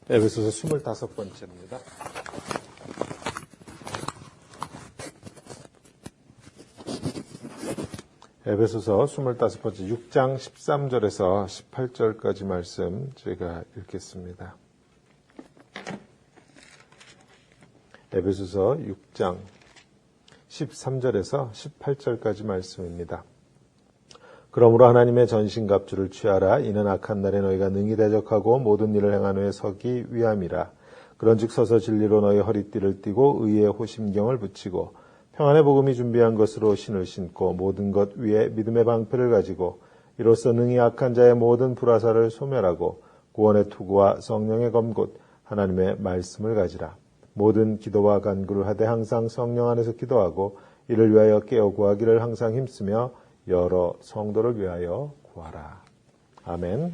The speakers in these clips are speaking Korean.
에베소서 25번째입니다. 에베소서 25번째 6장 13절에서 18절까지 말씀 제가 읽겠습니다. 에베소서 6장 13절에서 18절까지 말씀입니다. 그러므로 하나님의 전신갑주를 취하라. 이는 악한 날에 너희가 능히 대적하고 모든 일을 행한 후에 서기 위함이라. 그런즉 서서 진리로 너희 허리띠를 띠고 의의 호심경을 붙이고 평안의 복음이 준비한 것으로 신을 신고 모든 것 위에 믿음의 방패를 가지고 이로써 능히 악한 자의 모든 불화살을 소멸하고 구원의 투구와 성령의 검곧 하나님의 말씀을 가지라. 모든 기도와 간구를 하되 항상 성령 안에서 기도하고 이를 위하여 깨어 구하기를 항상 힘쓰며 여러 성도를 위하여 구하라. 아멘.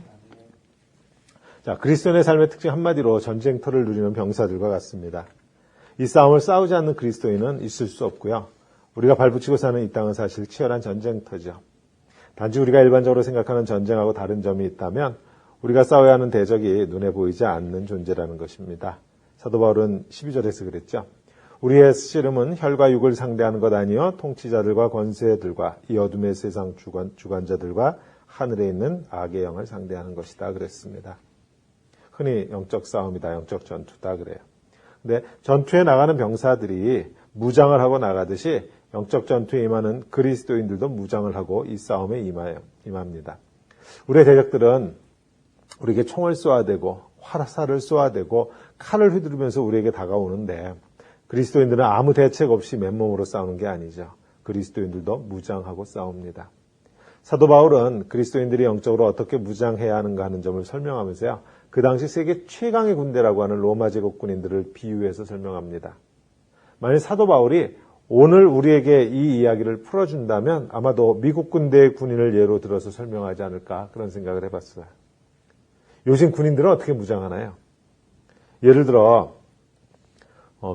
자, 그리스도인의 삶의 특징 한마디로 전쟁터를 누리는 병사들과 같습니다. 이 싸움을 싸우지 않는 그리스도인은 있을 수 없고요. 우리가 발붙이고 사는 이 땅은 사실 치열한 전쟁터죠. 단지 우리가 일반적으로 생각하는 전쟁하고 다른 점이 있다면 우리가 싸워야 하는 대적이 눈에 보이지 않는 존재라는 것입니다. 사도 바울은 12절에서 그랬죠. 우리의 씨름은 혈과 육을 상대하는 것 아니요 통치자들과 권세들과 이 어둠의 세상 주관자들과 하늘에 있는 악의 영을 상대하는 것이다 그랬습니다. 흔히 영적 싸움이다, 영적 전투다 그래요. 근데 전투에 나가는 병사들이 무장을 하고 나가듯이 영적 전투에 임하는 그리스도인들도 무장을 하고 이 싸움에 임합니다. 우리의 대적들은 우리에게 총을 쏘아대고 화살을 쏘아대고 칼을 휘두르면서 우리에게 다가오는데 그리스도인들은 아무 대책 없이 맨몸으로 싸우는 게 아니죠. 그리스도인들도 무장하고 싸웁니다. 사도 바울은 그리스도인들이 영적으로 어떻게 무장해야 하는가 하는 점을 설명하면서요. 그 당시 세계 최강의 군대라고 하는 로마 제국 군인들을 비유해서 설명합니다. 만약 사도 바울이 오늘 우리에게 이 이야기를 풀어준다면 아마도 미국 군대의 군인을 예로 들어서 설명하지 않을까 그런 생각을 해봤어요. 요즘 군인들은 어떻게 무장하나요? 예를 들어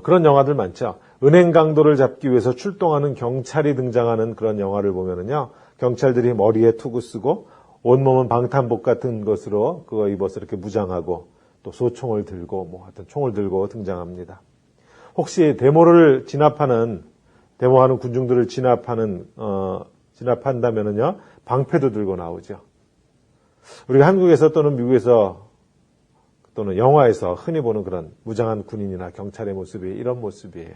그런 영화들 많죠. 은행 강도를 잡기 위해서 출동하는 경찰이 등장하는 그런 영화를 보면은요. 경찰들이 머리에 투구 쓰고 온몸은 방탄복 같은 것으로 그거 입어서 이렇게 무장하고 또 소총을 들고 하여튼 총을 들고 등장합니다. 혹시 데모하는 군중들을 진압한다면은요. 방패도 들고 나오죠. 우리가 한국에서 또는 미국에서 또는 영화에서 흔히 보는 그런 무장한 군인이나 경찰의 모습이 이런 모습이에요.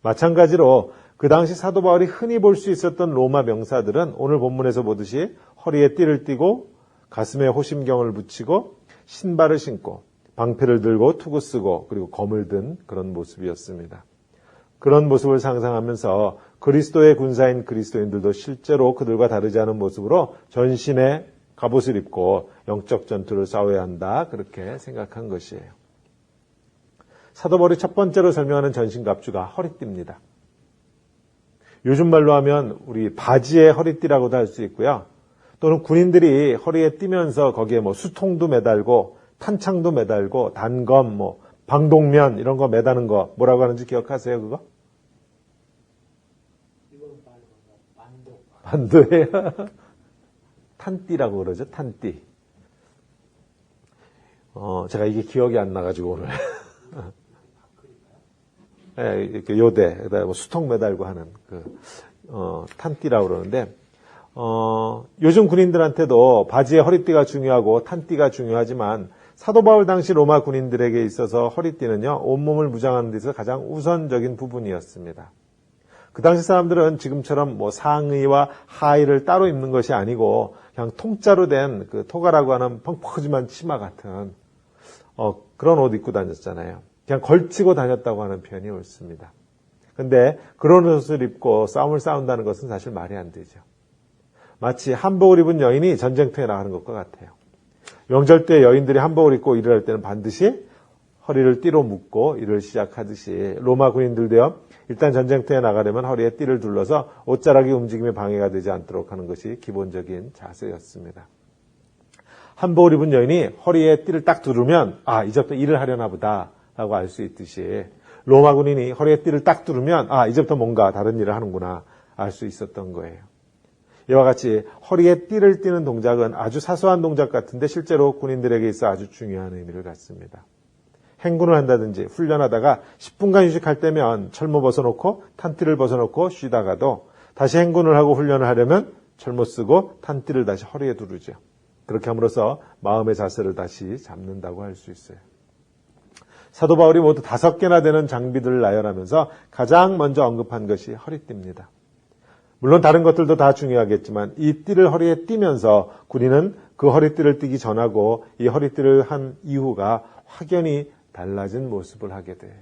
마찬가지로 그 당시 사도 바울이 흔히 볼 수 있었던 로마 병사들은 오늘 본문에서 보듯이 허리에 띠를 띠고 가슴에 호심경을 붙이고 신발을 신고 방패를 들고 투구 쓰고 그리고 검을 든 그런 모습이었습니다. 그런 모습을 상상하면서 그리스도의 군사인 그리스도인들도 실제로 그들과 다르지 않은 모습으로 전신에 갑옷을 입고 영적 전투를 싸워야 한다. 그렇게 생각한 것이에요. 사도 바울이 첫 번째로 설명하는 전신갑주가 허리띠입니다. 요즘 말로 하면 우리 바지에 허리띠라고도 할 수 있고요. 또는 군인들이 허리에 띠면서 거기에 수통도 매달고 탄창도 매달고 단검, 방독면 이런 거 매다는 거 뭐라고 하는지 기억하세요? 그거? 반도예요. 탄띠라고 그러죠. 탄띠. 제가 이게 기억이 안 나가지고 오늘. 네, 이렇게 요대, 그다음에 수통 매달고 하는 탄띠라고 그러는데, 요즘 군인들한테도 바지에 허리띠가 중요하고 탄띠가 중요하지만 사도 바울 당시 로마 군인들에게 있어서 허리띠는요, 온몸을 무장하는 데 있어서 가장 우선적인 부분이었습니다. 그 당시 사람들은 지금처럼 상의와 하의를 따로 입는 것이 아니고 그냥 통짜로 된 그 토가라고 하는 펑퍼짐한 치마 같은 그런 옷 입고 다녔잖아요. 그냥 걸치고 다녔다고 하는 표현이 옳습니다. 근데 그런 옷을 입고 싸움을 싸운다는 것은 사실 말이 안 되죠. 마치 한복을 입은 여인이 전쟁터에 나가는 것과 같아요. 명절 때 여인들이 한복을 입고 일을 할 때는 반드시 허리를 띠로 묶고 일을 시작하듯이 로마 군인들도요. 일단 전쟁터에 나가려면 허리에 띠를 둘러서 옷자락이 움직임에 방해가 되지 않도록 하는 것이 기본적인 자세였습니다. 한복을 입은 여인이 허리에 띠를 딱 두르면 이제부터 일을 하려나 보다 라고 알 수 있듯이 로마 군인이 허리에 띠를 딱 두르면 이제부터 뭔가 다른 일을 하는구나 알 수 있었던 거예요. 이와 같이 허리에 띠를 띠는 동작은 아주 사소한 동작 같은데 실제로 군인들에게 있어 아주 중요한 의미를 갖습니다. 행군을 한다든지 훈련하다가 10분간 휴식할 때면 철모 벗어놓고 탄띠를 벗어놓고 쉬다가도 다시 행군을 하고 훈련을 하려면 철모 쓰고 탄띠를 다시 허리에 두르죠. 그렇게 함으로써 마음의 자세를 다시 잡는다고 할 수 있어요. 사도 바울이 모두 5개나 되는 장비들을 나열하면서 가장 먼저 언급한 것이 허리띠입니다. 물론 다른 것들도 다 중요하겠지만 이 띠를 허리에 띠면서 군인은 그 허리띠를 띠기 전하고 이 허리띠를 한 이후가 확연히 달라진 모습을 하게 돼요.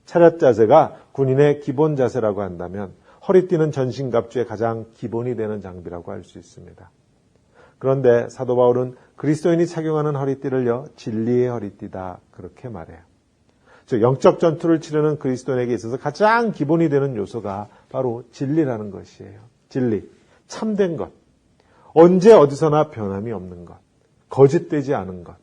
차렷 자세가 군인의 기본 자세라고 한다면 허리띠는 전신갑주의 가장 기본이 되는 장비라고 할 수 있습니다. 그런데 사도 바울은 그리스도인이 착용하는 허리띠를요, 진리의 허리띠다 그렇게 말해요. 즉 영적 전투를 치르는 그리스도인에게 있어서 가장 기본이 되는 요소가 바로 진리라는 것이에요. 진리, 참된 것, 언제 어디서나 변함이 없는 것, 거짓되지 않은 것,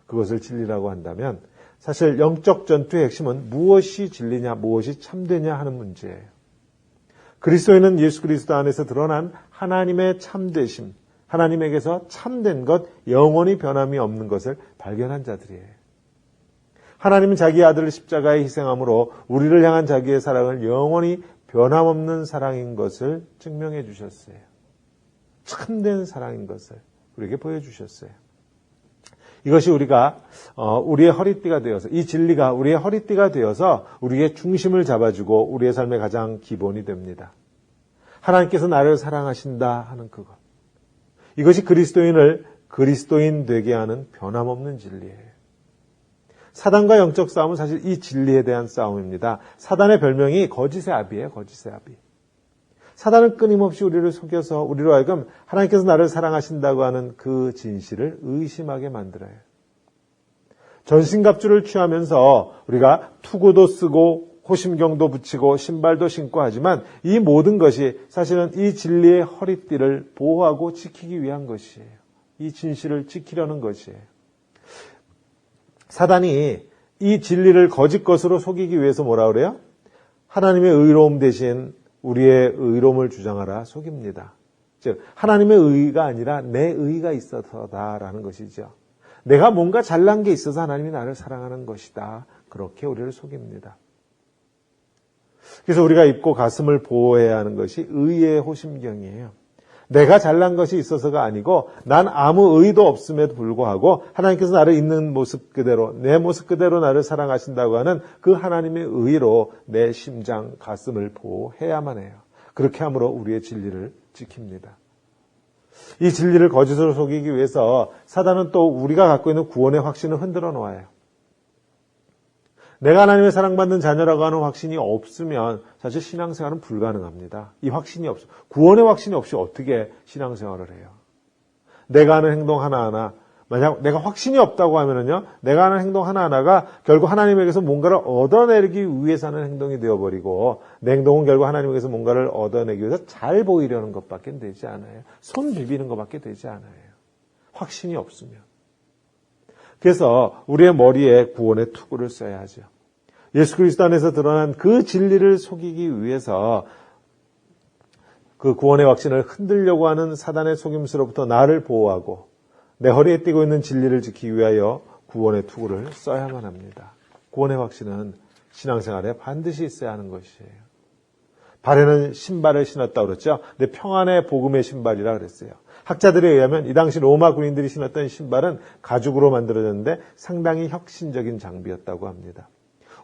그것을 진리라고 한다면 사실 영적 전투의 핵심은 무엇이 진리냐, 무엇이 참되냐 하는 문제예요. 그리스도인은 예수 그리스도 안에서 드러난 하나님의 참되심, 하나님에게서 참된 것, 영원히 변함이 없는 것을 발견한 자들이에요. 하나님은 자기 아들을 십자가에 희생함으로 우리를 향한 자기의 사랑을 영원히 변함없는 사랑인 것을 증명해 주셨어요. 참된 사랑인 것을 우리에게 보여주셨어요. 이것이 우리가 우리의 허리띠가 되어서, 이 진리가 우리의 허리띠가 되어서 우리의 중심을 잡아주고 우리의 삶의 가장 기본이 됩니다. 하나님께서 나를 사랑하신다 하는 그것, 이것이 그리스도인을 그리스도인 되게 하는 변함없는 진리예요. 사단과 영적 싸움은 사실 이 진리에 대한 싸움입니다. 사단의 별명이 거짓의 아비예요. 거짓의 아비. 사단은 끊임없이 우리를 속여서 우리로 하여금 하나님께서 나를 사랑하신다고 하는 그 진실을 의심하게 만들어요. 전신갑주를 취하면서 우리가 투구도 쓰고 호심경도 붙이고 신발도 신고 하지만 이 모든 것이 사실은 이 진리의 허리띠를 보호하고 지키기 위한 것이에요. 이 진실을 지키려는 것이에요. 사단이 이 진리를 거짓 것으로 속이기 위해서 뭐라 그래요? 하나님의 의로움 대신 우리의 의로움을 주장하라 속입니다. 즉 하나님의 의의가 아니라 내 의의가 있어서다라는 것이죠. 내가 뭔가 잘난 게 있어서 하나님이 나를 사랑하는 것이다. 그렇게 우리를 속입니다. 그래서 우리가 입고 가슴을 보호해야 하는 것이 의의 호심경이에요. 내가 잘난 것이 있어서가 아니고 난 아무 의도 없음에도 불구하고 하나님께서 나를 있는 모습 그대로, 내 모습 그대로 나를 사랑하신다고 하는 그 하나님의 의로 내 심장, 가슴을 보호해야만 해요. 그렇게 함으로 우리의 진리를 지킵니다. 이 진리를 거짓으로 속이기 위해서 사단은 또 우리가 갖고 있는 구원의 확신을 흔들어 놓아요. 내가 하나님의 사랑받는 자녀라고 하는 확신이 없으면 사실 신앙생활은 불가능합니다. 이 확신이 없어. 구원의 확신이 없이 어떻게 신앙생활을 해요? 내가 하는 행동 하나하나, 만약 내가 확신이 없다고 하면은요, 내가 하는 행동 하나하나가 결국 하나님에게서 뭔가를 얻어내기 위해서 하는 행동이 되어버리고, 내 행동은 결국 하나님에게서 뭔가를 얻어내기 위해서 잘 보이려는 것밖에 되지 않아요. 손 비비는 것밖에 되지 않아요. 확신이 없으면. 그래서 우리의 머리에 구원의 투구를 써야 하죠. 예수 그리스도 안에서 드러난 그 진리를 속이기 위해서 그 구원의 확신을 흔들려고 하는 사단의 속임수로부터 나를 보호하고 내 허리에 띠고 있는 진리를 지키기 위하여 구원의 투구를 써야만 합니다. 구원의 확신은 신앙생활에 반드시 있어야 하는 것이에요. 발에는 신발을 신었다고 그랬죠. 근데 평안의 복음의 신발이라 그랬어요. 학자들에 의하면 이 당시 로마 군인들이 신었던 신발은 가죽으로 만들어졌는데 상당히 혁신적인 장비였다고 합니다.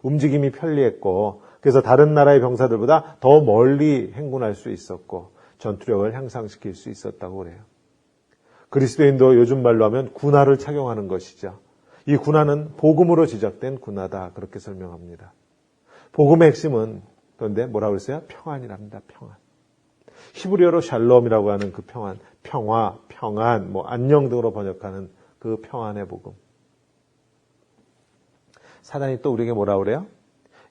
움직임이 편리했고 그래서 다른 나라의 병사들보다 더 멀리 행군할 수 있었고 전투력을 향상시킬 수 있었다고 그래요. 그리스도인도 요즘 말로 하면 군화를 착용하는 것이죠. 이 군화는 복음으로 제작된 군화다 그렇게 설명합니다. 복음의 핵심은 그런데 뭐라고 그랬어요? 평안이랍니다. 평안. 히브리어로 샬롬이라고 하는 그 평안, 평화, 평안, 안녕 등으로 번역하는 그 평안의 복음. 사단이 또 우리에게 뭐라고 그래요?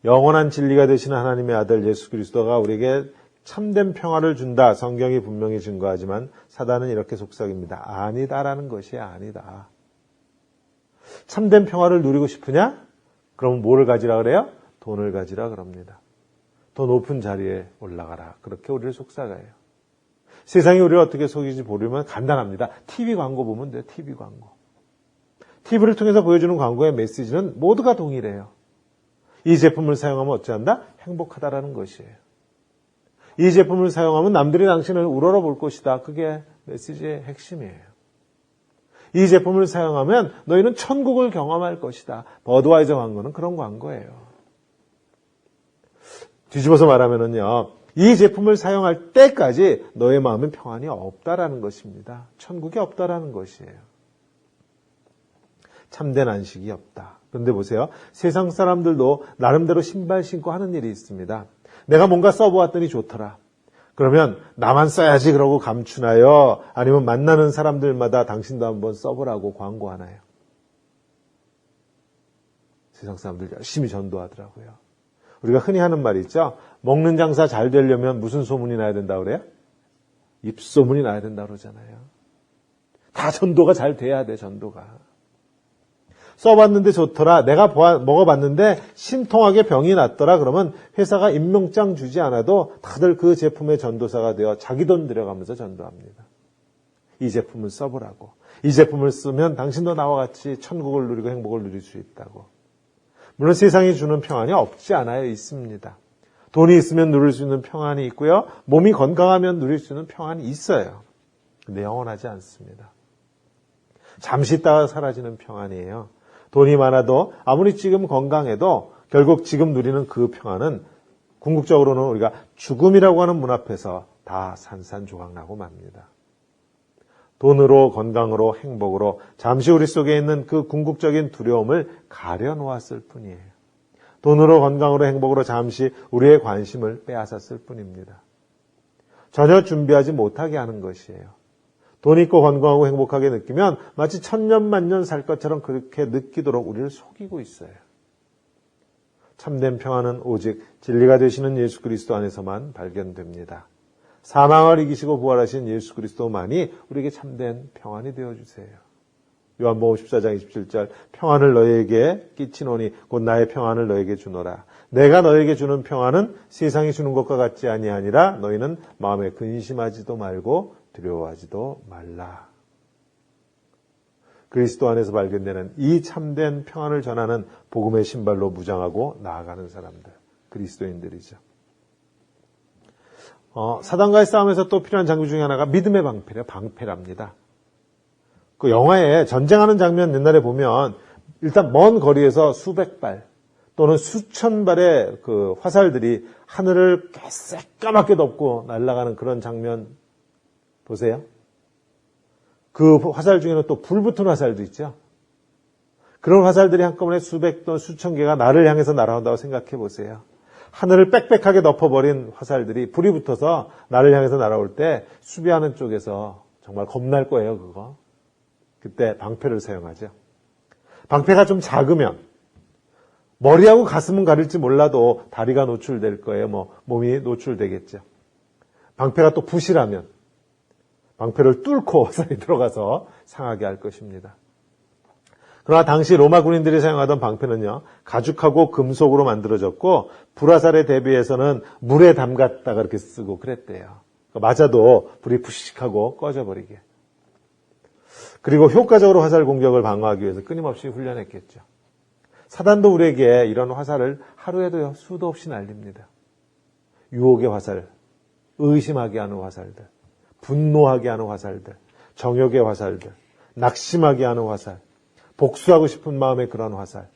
영원한 진리가 되시는 하나님의 아들 예수 그리스도가 우리에게 참된 평화를 준다. 성경이 분명히 증거하지만 사단은 이렇게 속삭입니다. 아니다라는 것이 아니다. 참된 평화를 누리고 싶으냐? 그럼 뭐를 가지라 그래요? 돈을 가지라 그럽니다. 더 높은 자리에 올라가라. 그렇게 우리를 속삭여요. 세상이 우리를 어떻게 속이지 보려면 간단합니다. TV 광고 보면 돼요. TV 광고. TV를 통해서 보여주는 광고의 메시지는 모두가 동일해요. 이 제품을 사용하면 어찌한다? 행복하다라는 것이에요. 이 제품을 사용하면 남들이 당신을 우러러 볼 것이다. 그게 메시지의 핵심이에요. 이 제품을 사용하면 너희는 천국을 경험할 것이다. 버드와이저 광고는 그런 광고예요. 뒤집어서 말하면은요, 이 제품을 사용할 때까지 너의 마음엔 평안이 없다라는 것입니다. 천국이 없다라는 것이에요. 참된 안식이 없다. 그런데 보세요. 세상 사람들도 나름대로 신발 신고 하는 일이 있습니다. 내가 뭔가 써보았더니 좋더라. 그러면 나만 써야지 그러고 감춘하여 아니면 만나는 사람들마다 당신도 한번 써보라고 광고하나요? 세상 사람들 열심히 전도하더라고요. 우리가 흔히 하는 말이 있죠. 먹는 장사 잘 되려면 무슨 소문이 나야 된다고 그래요? 입소문이 나야 된다고 그러잖아요. 다 전도가 잘 돼야 돼, 전도가. 써봤는데 좋더라. 내가 먹어봤는데 신통하게 병이 났더라. 그러면 회사가 임명장 주지 않아도 다들 그 제품의 전도사가 되어 자기 돈 들여가면서 전도합니다. 이 제품을 써보라고. 이 제품을 쓰면 당신도 나와 같이 천국을 누리고 행복을 누릴 수 있다고. 물론 세상이 주는 평안이 없지 않아요. 있습니다. 돈이 있으면 누릴 수 있는 평안이 있고요. 몸이 건강하면 누릴 수 있는 평안이 있어요. 근데 영원하지 않습니다. 잠시 있다가 사라지는 평안이에요. 돈이 많아도 아무리 지금 건강해도 결국 지금 누리는 그 평안은 궁극적으로는 우리가 죽음이라고 하는 문 앞에서 다 산산조각나고 맙니다. 돈으로, 건강으로, 행복으로 잠시 우리 속에 있는 그 궁극적인 두려움을 가려놓았을 뿐이에요. 돈으로, 건강으로, 행복으로 잠시 우리의 관심을 빼앗았을 뿐입니다. 전혀 준비하지 못하게 하는 것이에요. 돈 있고 건강하고 행복하게 느끼면 마치 천년만년 살 것처럼 그렇게 느끼도록 우리를 속이고 있어요. 참된 평안은 오직 진리가 되시는 예수 그리스도 안에서만 발견됩니다. 사망을 이기시고 부활하신 예수 그리스도만이 우리에게 참된 평안이 되어주세요. 요한복음 14장 27절 평안을 너희에게 끼치노니 곧 나의 평안을 너희에게 주노라. 내가 너희에게 주는 평안은 세상이 주는 것과 같지 아니하니라. 너희는 마음에 근심하지도 말고 두려워하지도 말라. 그리스도 안에서 발견되는 이 참된 평안을 전하는 복음의 신발로 무장하고 나아가는 사람들, 그리스도인들이죠. 사단과의 싸움에서 또 필요한 장비 중에 하나가 믿음의 방패랍니다. 그 영화에 전쟁하는 장면 옛날에 보면 일단 먼 거리에서 수백 발 또는 수천 발의 그 화살들이 하늘을 새까맣게 덮고 날아가는 그런 장면 보세요. 그 화살 중에는 또 불붙은 화살도 있죠. 그런 화살들이 한꺼번에 수백 또 수천 개가 나를 향해서 날아온다고 생각해 보세요. 하늘을 빽빽하게 덮어버린 화살들이 불이 붙어서 나를 향해서 날아올 때 수비하는 쪽에서 정말 겁날 거예요, 그거. 그때 방패를 사용하죠. 방패가 좀 작으면 머리하고 가슴은 가릴지 몰라도 다리가 노출될 거예요. 몸이 노출되겠죠. 방패가 또 부실하면 방패를 뚫고 화살이 들어가서 상하게 할 것입니다. 그러나 당시 로마 군인들이 사용하던 방패는요, 가죽하고 금속으로 만들어졌고 불화살에 대비해서는 물에 담갔다가 이렇게 쓰고 그랬대요. 맞아도 불이 푸식하고 꺼져버리게. 그리고 효과적으로 화살 공격을 방어하기 위해서 끊임없이 훈련했겠죠. 사단도 우리에게 이런 화살을 하루에도 수도 없이 날립니다. 유혹의 화살, 의심하게 하는 화살들, 분노하게 하는 화살들, 정욕의 화살들, 낙심하게 하는 화살, 복수하고 싶은 마음의 그런 화살,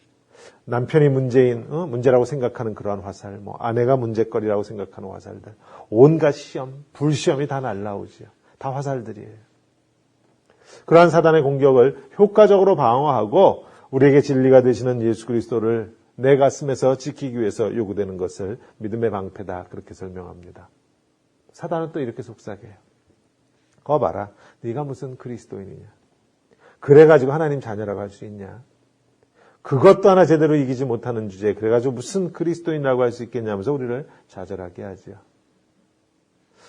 남편이 문제라고 생각하는 그러한 화살, 아내가 문제거리라고 생각하는 화살들, 온갖 시험, 불시험이 다 날라오지요. 다 화살들이에요. 그러한 사단의 공격을 효과적으로 방어하고 우리에게 진리가 되시는 예수 그리스도를 내 가슴에서 지키기 위해서 요구되는 것을 믿음의 방패다, 그렇게 설명합니다. 사단은 또 이렇게 속삭여요. 거 봐라, 네가 무슨 그리스도인이냐. 그래가지고 하나님 자녀라고 할 수 있냐. 그것도 하나 제대로 이기지 못하는 주제에 그래가지고 무슨 그리스도인이라고 할 수 있겠냐면서 우리를 좌절하게 하죠.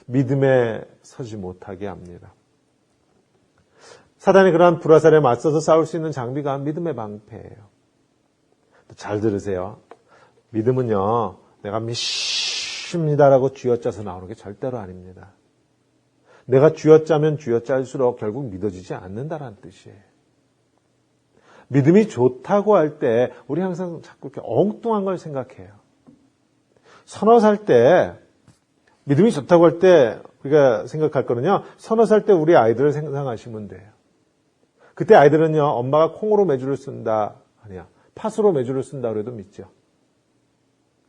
믿음에 서지 못하게 합니다. 사단이 그러한 불화살에 맞서서 싸울 수 있는 장비가 믿음의 방패예요. 잘 들으세요. 믿음은요, 내가 믿습니다라고 쥐어짜서 나오는 게 절대로 아닙니다. 내가 쥐어짜면 쥐어짤수록 결국 믿어지지 않는다는 뜻이에요. 믿음이 좋다고 할 때 우리 항상 자꾸 이렇게 엉뚱한 걸 생각해요. 서너 살 때 믿음이 좋다고 할 때 우리가 생각할 거는요. 서너 살 때 우리 아이들을 상상하시면 돼요. 그때 아이들은요. 엄마가 콩으로 메주를 쓴다. 아니야. 팥으로 메주를 쓴다 그래도 믿죠.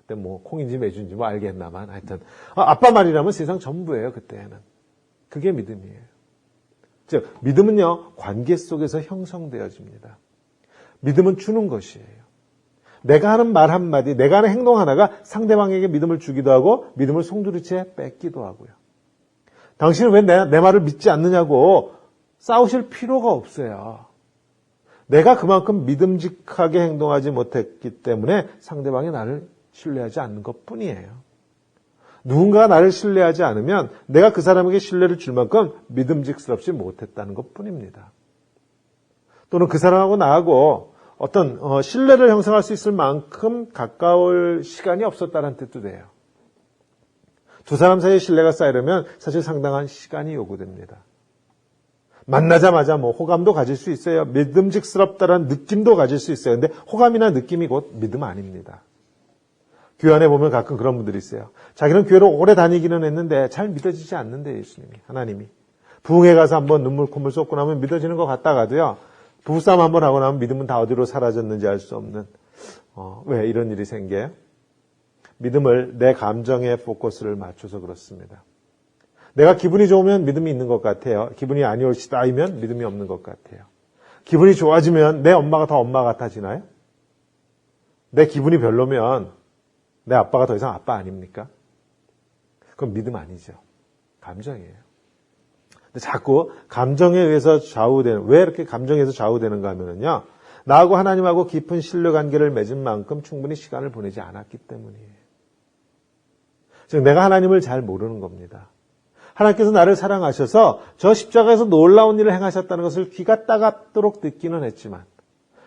그때 뭐 콩인지 메주인지 뭐 알겠나만 하여튼 아빠 말이라면 세상 전부예요. 그때는. 그게 믿음이에요. 즉 믿음은요. 관계 속에서 형성되어집니다. 믿음은 주는 것이에요. 내가 하는 말 한마디, 내가 하는 행동 하나가 상대방에게 믿음을 주기도 하고 믿음을 송두리째 뺏기도 하고요. 당신은 왜 내 말을 믿지 않느냐고 싸우실 필요가 없어요. 내가 그만큼 믿음직하게 행동하지 못했기 때문에 상대방이 나를 신뢰하지 않는 것뿐이에요. 누군가가 나를 신뢰하지 않으면 내가 그 사람에게 신뢰를 줄 만큼 믿음직스럽지 못했다는 것뿐입니다. 또는 그 사람하고 나하고 어떤 신뢰를 형성할 수 있을 만큼 가까울 시간이 없었다는 뜻도 돼요. 두 사람 사이에 신뢰가 쌓이려면 사실 상당한 시간이 요구됩니다. 만나자마자 뭐 호감도 가질 수 있어요. 믿음직스럽다는 느낌도 가질 수 있어요. 근데 호감이나 느낌이 곧 믿음 아닙니다. 교회 안에 보면 가끔 그런 분들이 있어요. 자기는 교회를 오래 다니기는 했는데 잘 믿어지지 않는데 예수님이, 하나님이. 부흥회 가서 한번 눈물 콧물 쏟고 나면 믿어지는 것 같다가도요. 부부싸움 한번 하고 나면 믿음은 다 어디로 사라졌는지 알 수 없는 왜 이런 일이 생겨요? 믿음을 내 감정에 포커스를 맞춰서 그렇습니다. 내가 기분이 좋으면 믿음이 있는 것 같아요. 기분이 안 좋으시다이면 믿음이 없는 것 같아요. 기분이 좋아지면 내 엄마가 더 엄마 같아지나요? 내 기분이 별로면 내 아빠가 더 이상 아빠 아닙니까? 그건 믿음 아니죠. 감정이에요. 근데 자꾸 감정에 의해서 좌우되는, 왜 이렇게 감정에 의해서 좌우되는가 하면요. 나하고 하나님하고 깊은 신뢰 관계를 맺은 만큼 충분히 시간을 보내지 않았기 때문이에요. 즉 내가 하나님을 잘 모르는 겁니다. 하나님께서 나를 사랑하셔서 저 십자가에서 놀라운 일을 행하셨다는 것을 귀가 따갑도록 듣기는 했지만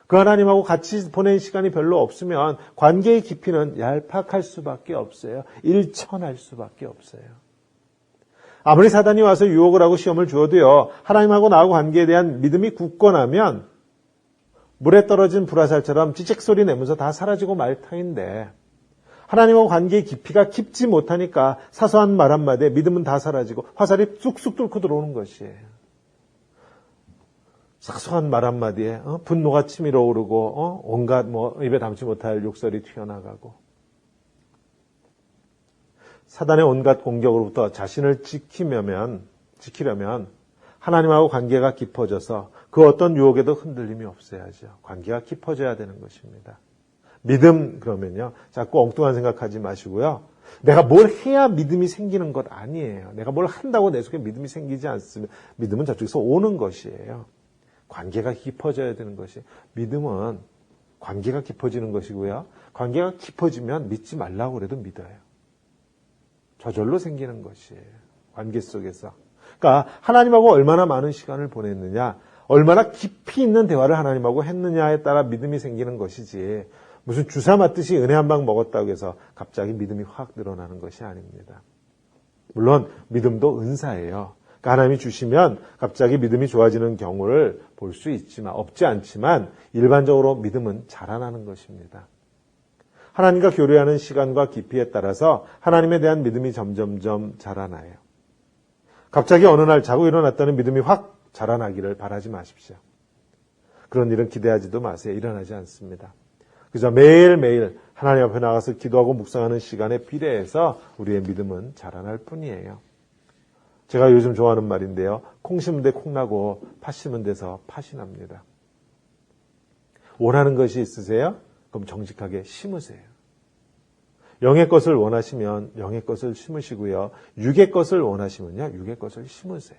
그 하나님하고 같이 보낸 시간이 별로 없으면 관계의 깊이는 얄팍할 수밖에 없어요. 일천할 수밖에 없어요. 아무리 사단이 와서 유혹을 하고 시험을 주어도요. 하나님하고 나하고 관계에 대한 믿음이 굳건하면 물에 떨어진 불화살처럼 찌직소리 내면서 다 사라지고 말 터인데 하나님하고 관계의 깊이가 깊지 못하니까 사소한 말 한마디에 믿음은 다 사라지고 화살이 쑥쑥 뚫고 들어오는 것이에요. 사소한 말 한마디에 분노가 치밀어 오르고 온갖 입에 담지 못할 욕설이 튀어나가고 사단의 온갖 공격으로부터 자신을 지키려면 하나님하고 관계가 깊어져서 그 어떤 유혹에도 흔들림이 없어야죠. 관계가 깊어져야 되는 것입니다. 믿음 그러면요. 자꾸 엉뚱한 생각하지 마시고요. 내가 뭘 해야 믿음이 생기는 것 아니에요. 내가 뭘 한다고 내 속에 믿음이 생기지 않으면 믿음은 저쪽에서 오는 것이에요. 관계가 깊어져야 되는 것이 믿음은 관계가 깊어지는 것이고요. 관계가 깊어지면 믿지 말라고 그래도 믿어요. 저절로 생기는 것이에요. 관계 속에서. 그러니까 하나님하고 얼마나 많은 시간을 보냈느냐, 얼마나 깊이 있는 대화를 하나님하고 했느냐에 따라 믿음이 생기는 것이지 무슨 주사 맞듯이 은혜 한 방 먹었다고 해서 갑자기 믿음이 확 늘어나는 것이 아닙니다. 물론 믿음도 은사예요. 그러니까 하나님이 주시면 갑자기 믿음이 좋아지는 경우를 볼 수 있지만 없지 않지만 일반적으로 믿음은 자라나는 것입니다. 하나님과 교류하는 시간과 깊이에 따라서 하나님에 대한 믿음이 점점점 자라나요. 갑자기 어느 날 자고 일어났다는 믿음이 확 자라나기를 바라지 마십시오. 그런 일은 기대하지도 마세요. 일어나지 않습니다. 그저 매일매일 하나님 앞에 나가서 기도하고 묵상하는 시간에 비례해서 우리의 믿음은 자라날 뿐이에요. 제가 요즘 좋아하는 말인데요. 콩 심은 데 콩나고 팥 심은 데서 팥이 납니다. 원하는 것이 있으세요? 그럼 정직하게 심으세요. 영의 것을 원하시면 영의 것을 심으시고요. 육의 것을 원하시면요. 육의 것을 심으세요.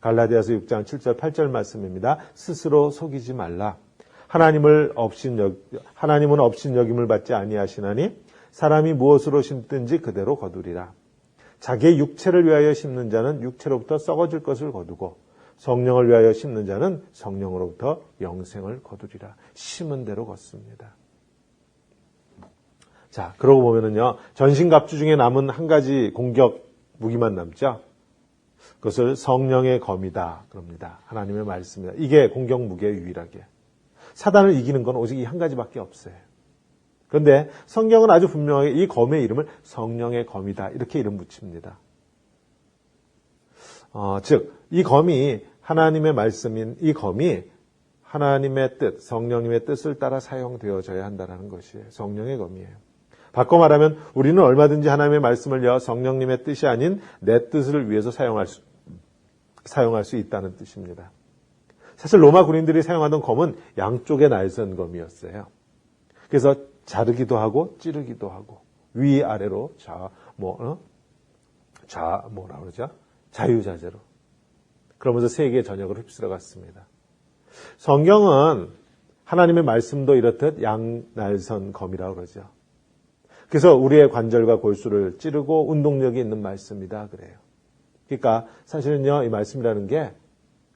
갈라디아서 6장 7절 8절 말씀입니다. 스스로 속이지 말라. 하나님은 업신여김을 받지 아니하시나니 사람이 무엇으로 심든지 그대로 거두리라. 자기의 육체를 위하여 심는 자는 육체로부터 썩어질 것을 거두고 성령을 위하여 심는 자는 성령으로부터 영생을 거두리라. 심은 대로 걷습니다. 자, 그러고 보면은요, 전신갑주 중에 남은 한 가지 공격 무기만 남죠. 그것을 성령의 검이다 그럽니다. 하나님의 말씀이다. 이게 공격 무기의 유일하게. 사단을 이기는 건 오직 이 한 가지밖에 없어요. 그런데 성경은 아주 분명하게 이 검의 이름을 성령의 검이다 이렇게 이름 붙입니다. 즉 이 검이 하나님의 말씀인 이 검이 하나님의 뜻, 성령님의 뜻을 따라 사용되어져야 한다는 것이에요. 성령의 검이에요. 바꿔 말하면 우리는 얼마든지 하나님의 말씀을요 성령님의 뜻이 아닌 내 뜻을 위해서 사용할 수 있다는 뜻입니다. 사실 로마 군인들이 사용하던 검은 양쪽의 날선 검이었어요. 그래서 자르기도 하고 찌르기도 하고 위아래로 자유자재로 그러면서 세계의 전역을 휩쓸어 갔습니다. 성경은 하나님의 말씀도 이렇듯 양날선 검이라고 그러죠. 그래서 우리의 관절과 골수를 찌르고 운동력이 있는 말씀이다 그래요. 그러니까 사실은요 이 말씀이라는 게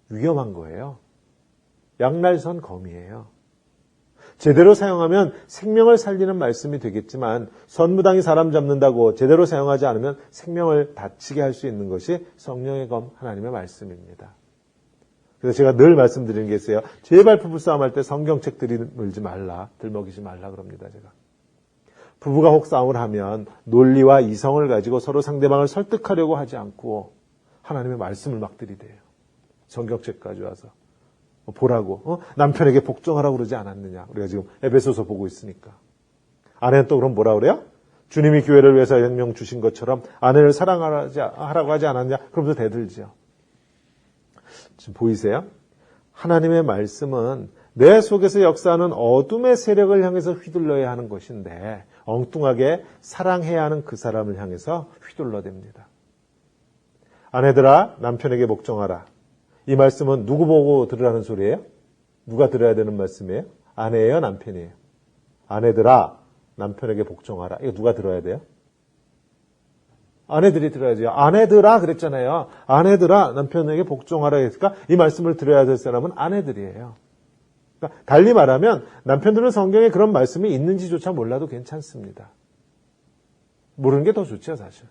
위험한 거예요. 양날선 검이에요. 제대로 사용하면 생명을 살리는 말씀이 되겠지만 선무당이 사람 잡는다고 제대로 사용하지 않으면 생명을 다치게 할 수 있는 것이 성령의 검 하나님의 말씀입니다. 그래서 제가 늘 말씀드리는 게 있어요. 제발 부부싸움할 때 성경책 들이밀지 말라, 들먹이지 말라 그럽니다. 제가. 부부가 혹 싸움을 하면 논리와 이성을 가지고 서로 상대방을 설득하려고 하지 않고 하나님의 말씀을 막 들이대요. 성경책 가져와서. 보라고. 남편에게 복종하라고 그러지 않았느냐. 우리가 지금 에베소서 보고 있으니까. 아내는 또 그럼 뭐라 그래요? 주님이 교회를 위해서 생명 주신 것처럼 아내를 사랑하라고 하지 않았냐. 그러면서 대들죠. 지금 보이세요? 하나님의 말씀은 내 속에서 역사하는 어둠의 세력을 향해서 휘둘러야 하는 것인데 엉뚱하게 사랑해야 하는 그 사람을 향해서 휘둘러댑니다. 아내들아 남편에게 복종하라. 이 말씀은 누구 보고 들으라는 소리예요? 누가 들어야 되는 말씀이에요? 아내예요? 남편이에요? 아내들아 남편에게 복종하라. 이거 누가 들어야 돼요? 아내들이 들어야죠. 아내들아 그랬잖아요. 아내들아 남편에게 복종하라 했으니까 이 말씀을 들어야 될 사람은 아내들이에요. 그러니까 달리 말하면 남편들은 성경에 그런 말씀이 있는지조차 몰라도 괜찮습니다. 모르는 게 더 좋죠 사실.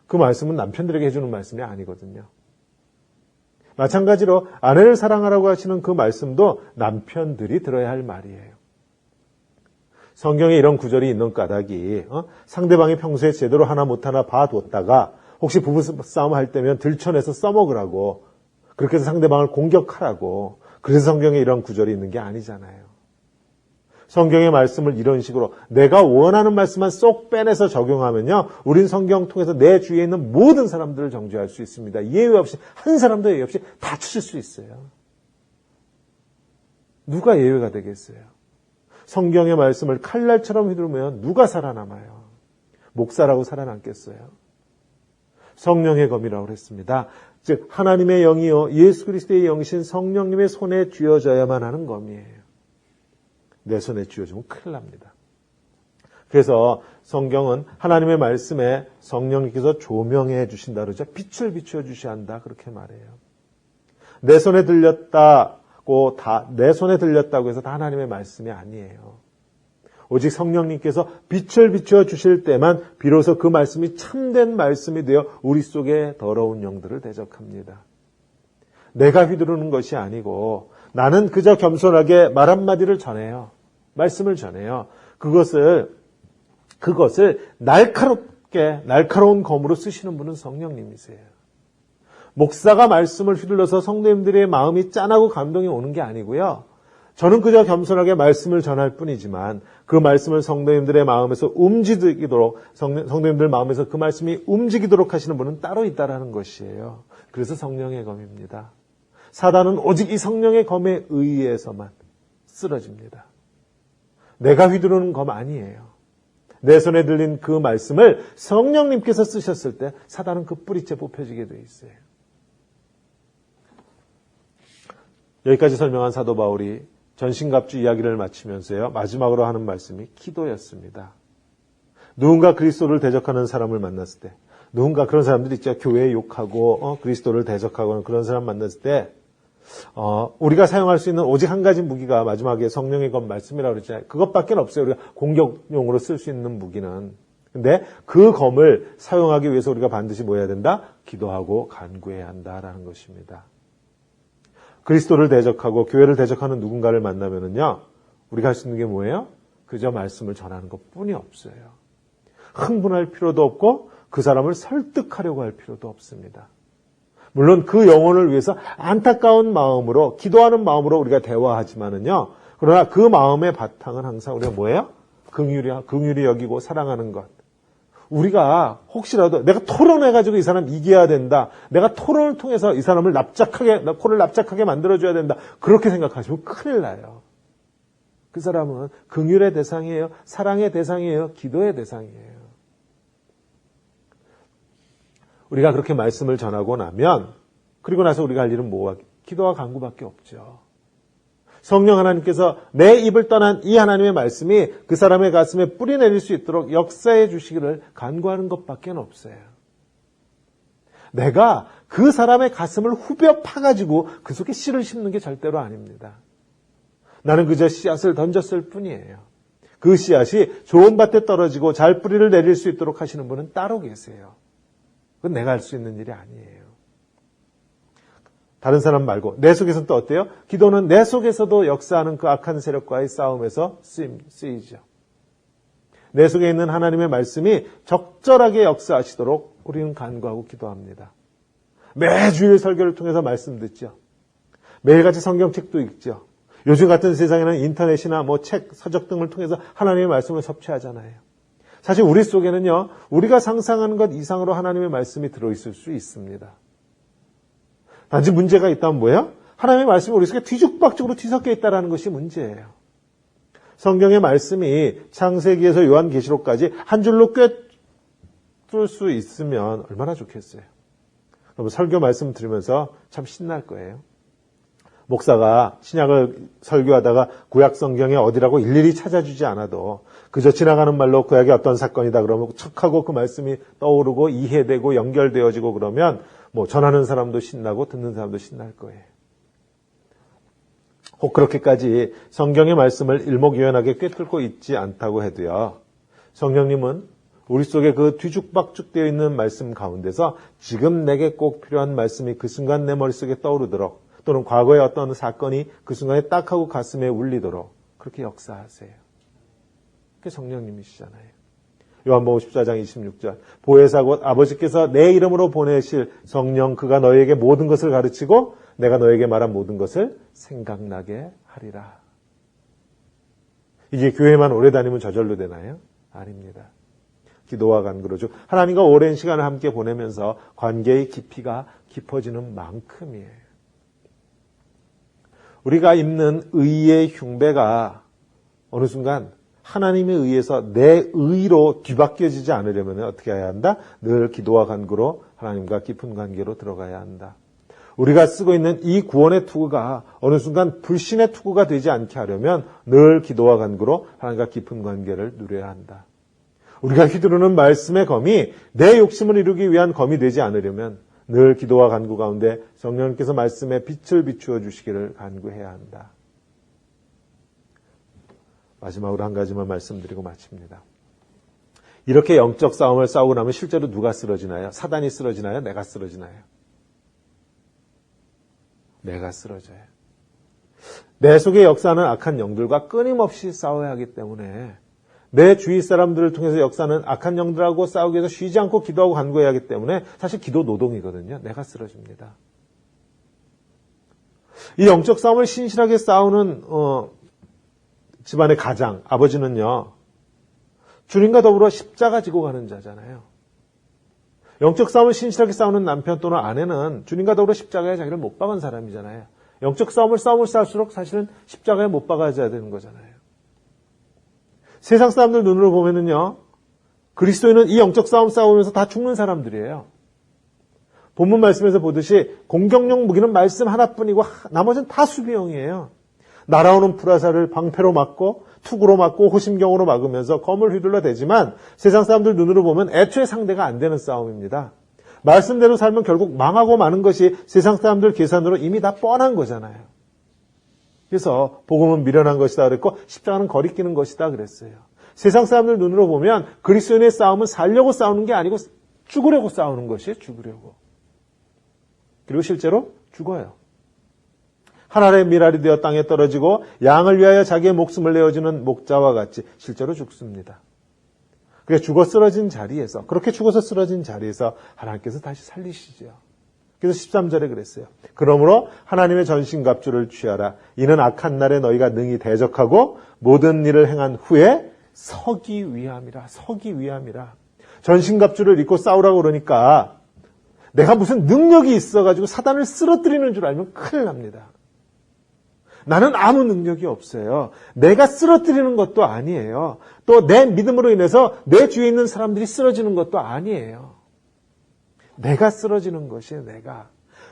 그 말씀은 남편들에게 해주는 말씀이 아니거든요. 마찬가지로 아내를 사랑하라고 하시는 그 말씀도 남편들이 들어야 할 말이에요. 성경에 이런 구절이 있는 까닭이 상대방이 평소에 제대로 하나 못하나 봐뒀다가 혹시 부부싸움 할 때면 들춰내서 써먹으라고 그렇게 해서 상대방을 공격하라고 그래서 성경에 이런 구절이 있는 게 아니잖아요. 성경의 말씀을 이런 식으로 내가 원하는 말씀만 쏙 빼내서 적용하면요. 우린 성경 통해서 내 주위에 있는 모든 사람들을 정죄할 수 있습니다. 예외 없이 한 사람도 예외 없이 다 치실 수 있어요. 누가 예외가 되겠어요? 성경의 말씀을 칼날처럼 휘두르면 누가 살아남아요? 목사라고 살아남겠어요? 성령의 검이라고 그랬습니다. 즉 하나님의 영이요 예수 그리스도의 영이신 성령님의 손에 쥐어져야만 하는 검이에요. 내 손에 쥐어주면 큰일 납니다. 그래서 성경은 하나님의 말씀에 성령님께서 조명해 주신다 그러죠. 빛을 비추어 주셔야 한다 그렇게 말해요. 내 손에 들렸다고 해서 다 하나님의 말씀이 아니에요. 오직 성령님께서 빛을 비추어 주실 때만 비로소 그 말씀이 참된 말씀이 되어 우리 속에 더러운 영들을 대적합니다. 내가 휘두르는 것이 아니고 나는 그저 겸손하게 말 한마디를 전해요. 말씀을 전해요. 그것을 날카로운 검으로 쓰시는 분은 성령님이세요. 목사가 말씀을 휘둘러서 성도님들의 마음이 짠하고 감동이 오는 게 아니고요. 저는 그저 겸손하게 말씀을 전할 뿐이지만 그 말씀을 성도님들의 마음에서 움직이도록 성도님들 마음에서 그 말씀이 움직이도록 하시는 분은 따로 있다라는 것이에요. 그래서 성령의 검입니다. 사단은 오직 이 성령의 검에 의해서만 쓰러집니다. 내가 휘두르는 검 아니에요. 내 손에 들린 그 말씀을 성령님께서 쓰셨을 때 사단은 그 뿌리째 뽑혀지게 되어 있어요. 여기까지 설명한 사도 바울이 전신갑주 이야기를 마치면서요. 마지막으로 하는 말씀이 기도였습니다. 누군가 그리스도를 대적하는 사람을 만났을 때 누군가 그런 사람들이 있죠. 교회에 욕하고 그리스도를 대적하고 하는 그런 사람 만났을 때 우리가 사용할 수 있는 오직 한 가지 무기가 마지막에 성령의 검 말씀이라고 그랬잖아요. 그것밖에 없어요. 우리가 공격용으로 쓸 수 있는 무기는. 근데 그 검을 사용하기 위해서 우리가 반드시 뭐 해야 된다? 기도하고 간구해야 한다라는 것입니다. 그리스도를 대적하고 교회를 대적하는 누군가를 만나면은요, 우리가 할 수 있는 게 뭐예요? 그저 말씀을 전하는 것뿐이 없어요. 흥분할 필요도 없고 그 사람을 설득하려고 할 필요도 없습니다. 물론 그 영혼을 위해서 안타까운 마음으로, 기도하는 마음으로 우리가 대화하지만은요, 그러나 그 마음의 바탕은 항상 우리가 뭐예요? 긍휼히 여기고 사랑하는 것. 우리가 혹시라도 내가 토론해가지고 이 사람 이겨야 된다. 내가 토론을 통해서 이 사람을 코를 납작하게 만들어줘야 된다. 그렇게 생각하시면 큰일 나요. 그 사람은 긍휼의 대상이에요. 사랑의 대상이에요. 기도의 대상이에요. 우리가 그렇게 말씀을 전하고 나면, 그리고 나서 우리가 할 일은 뭐가? 기도와 간구밖에 없죠. 성령 하나님께서 내 입을 떠난 이 하나님의 말씀이 그 사람의 가슴에 뿌리 내릴 수 있도록 역사해 주시기를 간구하는 것밖에 없어요. 내가 그 사람의 가슴을 후벼 파가지고 그 속에 씨를 심는 게 절대로 아닙니다. 나는 그저 씨앗을 던졌을 뿐이에요. 그 씨앗이 좋은 밭에 떨어지고 잘 뿌리를 내릴 수 있도록 하시는 분은 따로 계세요. 그건 내가 할 수 있는 일이 아니에요. 다른 사람 말고 내 속에서는 또 어때요? 기도는 내 속에서도 역사하는 그 악한 세력과의 싸움에서 쓰이죠. 내 속에 있는 하나님의 말씀이 적절하게 역사하시도록 우리는 간구하고 기도합니다. 매주일 설교를 통해서 말씀 듣죠. 매일같이 성경책도 읽죠. 요즘 같은 세상에는 인터넷이나 책, 서적 등을 통해서 하나님의 말씀을 섭취하잖아요. 사실 우리 속에는요, 우리가 상상하는 것 이상으로 하나님의 말씀이 들어있을 수 있습니다. 단지 문제가 있다면 뭐예요? 하나님의 말씀이 우리 속에 뒤죽박죽으로 뒤섞여 있다는 것이 문제예요. 성경의 말씀이 창세기에서 요한계시록까지 한 줄로 꿰뚫을 수 있으면 얼마나 좋겠어요. 여러분 설교 말씀 들으면서 참 신날 거예요. 목사가 신약을 설교하다가 구약 성경에 어디라고 일일이 찾아주지 않아도 그저 지나가는 말로 구약의 어떤 사건이다 그러면 척하고 그 말씀이 떠오르고 이해되고 연결되어지고 그러면 전하는 사람도 신나고 듣는 사람도 신날 거예요. 혹 그렇게까지 성경의 말씀을 일목요연하게 꿰뚫고 있지 않다고 해도요. 성령님은 우리 속에 그 뒤죽박죽 되어 있는 말씀 가운데서 지금 내게 꼭 필요한 말씀이 그 순간 내 머릿속에 떠오르도록 또는 과거의 어떤 사건이 그 순간에 딱 하고 가슴에 울리도록 그렇게 역사하세요. 그게 성령님이시잖아요. 요한복음 14장 26절 보혜사 곧 아버지께서 내 이름으로 보내실 성령 그가 너희에게 모든 것을 가르치고 내가 너에게 말한 모든 것을 생각나게 하리라. 이게 교회만 오래 다니면 저절로 되나요? 아닙니다. 기도와 간구로 즉 하나님과 오랜 시간을 함께 보내면서 관계의 깊이가 깊어지는 만큼이에요. 우리가 입는 의의 흉배가 어느 순간 하나님에 의해서 내 의로 뒤바뀌어지지 않으려면 어떻게 해야 한다? 늘 기도와 간구로 하나님과 깊은 관계로 들어가야 한다. 우리가 쓰고 있는 이 구원의 투구가 어느 순간 불신의 투구가 되지 않게 하려면 늘 기도와 간구로 하나님과 깊은 관계를 누려야 한다. 우리가 휘두르는 말씀의 검이 내 욕심을 이루기 위한 검이 되지 않으려면 늘 기도와 간구 가운데 성령님께서 말씀에 빛을 비추어 주시기를 간구해야 한다. 마지막으로 한 가지만 말씀드리고 마칩니다. 이렇게 영적 싸움을 싸우고 나면 실제로 누가 쓰러지나요? 사단이 쓰러지나요? 내가 쓰러지나요? 내가 쓰러져요. 내 속에 역사하는 악한 영들과 끊임없이 싸워야 하기 때문에 내 주위 사람들을 통해서 역사하는 악한 영들하고 싸우기 위해서 쉬지 않고 기도하고 간구해야 하기 때문에 사실 기도 노동이거든요. 내가 쓰러집니다. 이 영적 싸움을 신실하게 싸우는 집안의 가장, 아버지는요. 주님과 더불어 십자가 지고 가는 자잖아요. 영적 싸움을 신실하게 싸우는 남편 또는 아내는 주님과 더불어 십자가에 자기를 못 박은 사람이잖아요. 영적 싸움을 싸울수록 사실은 십자가에 못 박아야 되는 거잖아요. 세상 사람들 눈으로 보면은요. 그리스도인은 이 영적 싸움 싸우면서 다 죽는 사람들이에요. 본문 말씀에서 보듯이 공격용 무기는 말씀 하나뿐이고 나머지는 다 수비용이에요. 날아오는 불화살을 방패로 막고 투구로 막고 호심경으로 막으면서 검을 휘둘러 대지만 세상 사람들 눈으로 보면 애초에 상대가 안 되는 싸움입니다. 말씀대로 살면 결국 망하고 마는 것이 세상 사람들 계산으로 이미 다 뻔한 거잖아요. 그래서 복음은 미련한 것이다 그랬고 십자가는 거리끼는 것이다 그랬어요. 세상 사람들 눈으로 보면 그리스도인의 싸움은 살려고 싸우는 게 아니고 죽으려고 싸우는 것이에요. 죽으려고. 그리고 실제로 죽어요. 하늘의 미랄이 되어 땅에 떨어지고 양을 위하여 자기의 목숨을 내어주는 목자와 같이 실제로 죽습니다. 그게 죽어 쓰러진 자리에서, 그렇게 죽어서 쓰러진 자리에서 하나님께서 다시 살리시죠. 그래서 13절에 그랬어요. 그러므로 하나님의 전신갑주를 취하라. 이는 악한 날에 너희가 능히 대적하고 모든 일을 행한 후에 서기 위함이라. 서기 위함이라. 전신갑주를 입고 싸우라고 그러니까 내가 무슨 능력이 있어가지고 사단을 쓰러뜨리는 줄 알면 큰일 납니다. 나는 아무 능력이 없어요. 내가 쓰러뜨리는 것도 아니에요. 또 내 믿음으로 인해서 내 주위에 있는 사람들이 쓰러지는 것도 아니에요. 내가 쓰러지는 것이에요. 내가.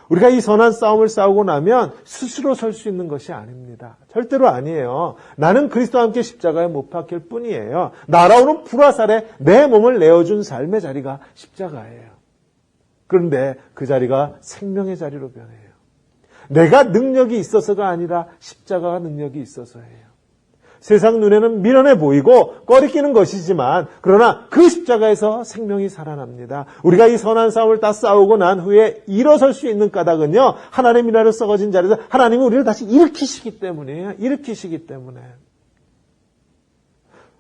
우리가 이 선한 싸움을 싸우고 나면 스스로 설 수 있는 것이 아닙니다. 절대로 아니에요. 나는 그리스도와 함께 십자가에 못 박힐 뿐이에요. 날아오는 불화살에 내 몸을 내어준 삶의 자리가 십자가예요. 그런데 그 자리가 생명의 자리로 변해요. 내가 능력이 있어서가 아니라 십자가가 능력이 있어서예요. 세상 눈에는 미련해 보이고 꺼리끼는 것이지만 그러나 그 십자가에서 생명이 살아납니다. 우리가 이 선한 싸움을 다 싸우고 난 후에 일어설 수 있는 까닭은요. 하나님의 미랄로 썩어진 자리에서 하나님은 우리를 다시 일으키시기 때문이에요. 일으키시기 때문에.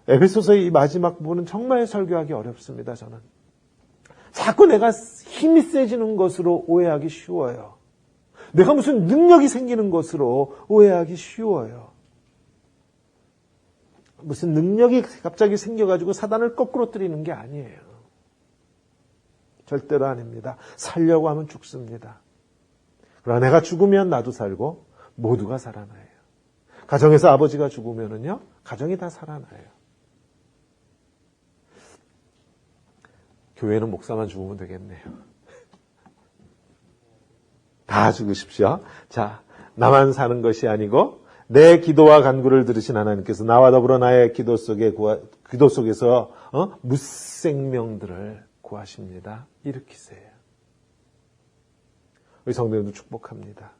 에베소서의 이 마지막 부분은 정말 설교하기 어렵습니다. 저는. 자꾸 내가 힘이 세지는 것으로 오해하기 쉬워요. 내가 무슨 능력이 생기는 것으로 오해하기 쉬워요. 무슨 능력이 갑자기 생겨가지고 사단을 거꾸로 뜨리는 게 아니에요. 절대로 아닙니다. 살려고 하면 죽습니다. 그러나 내가 죽으면 나도 살고 모두가 살아나요. 가정에서 아버지가 죽으면은요, 가정이 다 살아나요. 교회는 목사만 죽으면 되겠네요. 다 죽으십시오. 자, 나만 사는 것이 아니고 내 기도와 간구를 들으신 하나님께서 나와 더불어 나의 기도 속에서 무생명들을 구하십니다. 일으키세요. 우리 성도님도 축복합니다.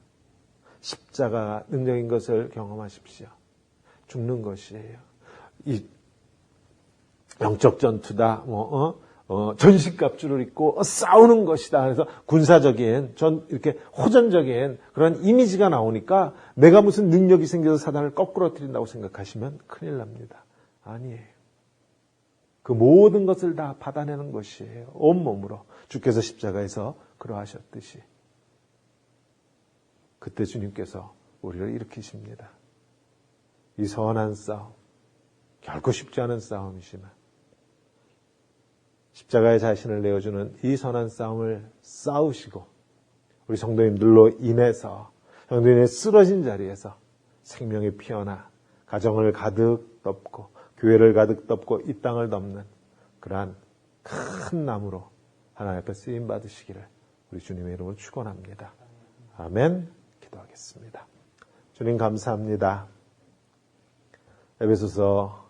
십자가 능력인 것을 경험하십시오. 죽는 것이에요. 이 영적 전투다. 전신갑주를 입고 싸우는 것이다. 그래서 군사적인, 이렇게 호전적인 그런 이미지가 나오니까 내가 무슨 능력이 생겨서 사단을 거꾸로뜨린다고 생각하시면 큰일 납니다. 아니에요. 그 모든 것을 다 받아내는 것이에요. 온몸으로. 주께서 십자가에서 그러하셨듯이. 그때 주님께서 우리를 일으키십니다. 이 선한 싸움, 결코 쉽지 않은 싸움이지만 십자가에 자신을 내어주는 이 선한 싸움을 싸우시고 우리 성도님들로 인해서 성도님의 쓰러진 자리에서 생명이 피어나 가정을 가득 덮고 교회를 가득 덮고 이 땅을 덮는 그러한 큰 나무로 하나님 앞에 쓰임 받으시기를 우리 주님의 이름으로 축원합니다. 아멘. 기도하겠습니다. 주님 감사합니다. 에베소서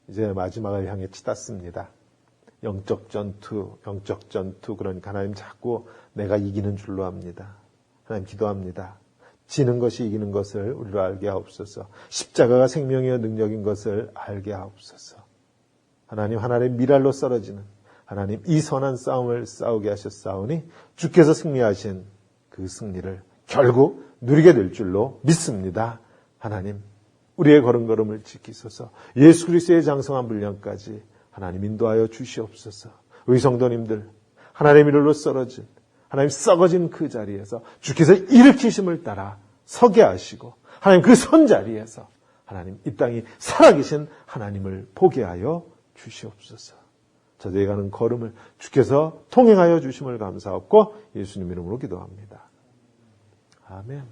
이제 마지막을 향해 치닫습니다. 영적 전투, 그러니까 하나님 자꾸 내가 이기는 줄로 합니다. 하나님 기도합니다. 지는 것이 이기는 것을 우리로 알게 하옵소서. 십자가가 생명이여 능력인 것을 알게 하옵소서. 하나님 하나님의 미랄로 썰어지는 하나님 이 선한 싸움을 싸우게 하셨사오니 주께서 승리하신 그 승리를 결국 누리게 될 줄로 믿습니다. 하나님 우리의 걸음걸음을 지키소서. 예수 그리스도의 장성한 분량까지 하나님 인도하여 주시옵소서. 우리 성도님들 하나님의 이름으로 썰어진 하나님 썩어진 그 자리에서 주께서 일으키심을 따라 서게 하시고 하나님 그 선 자리에서 하나님 이 땅이 살아계신 하나님을 보게 하여 주시옵소서. 저들이 가는 걸음을 주께서 통행하여 주심을 감사하고 예수님 이름으로 기도합니다. 아멘.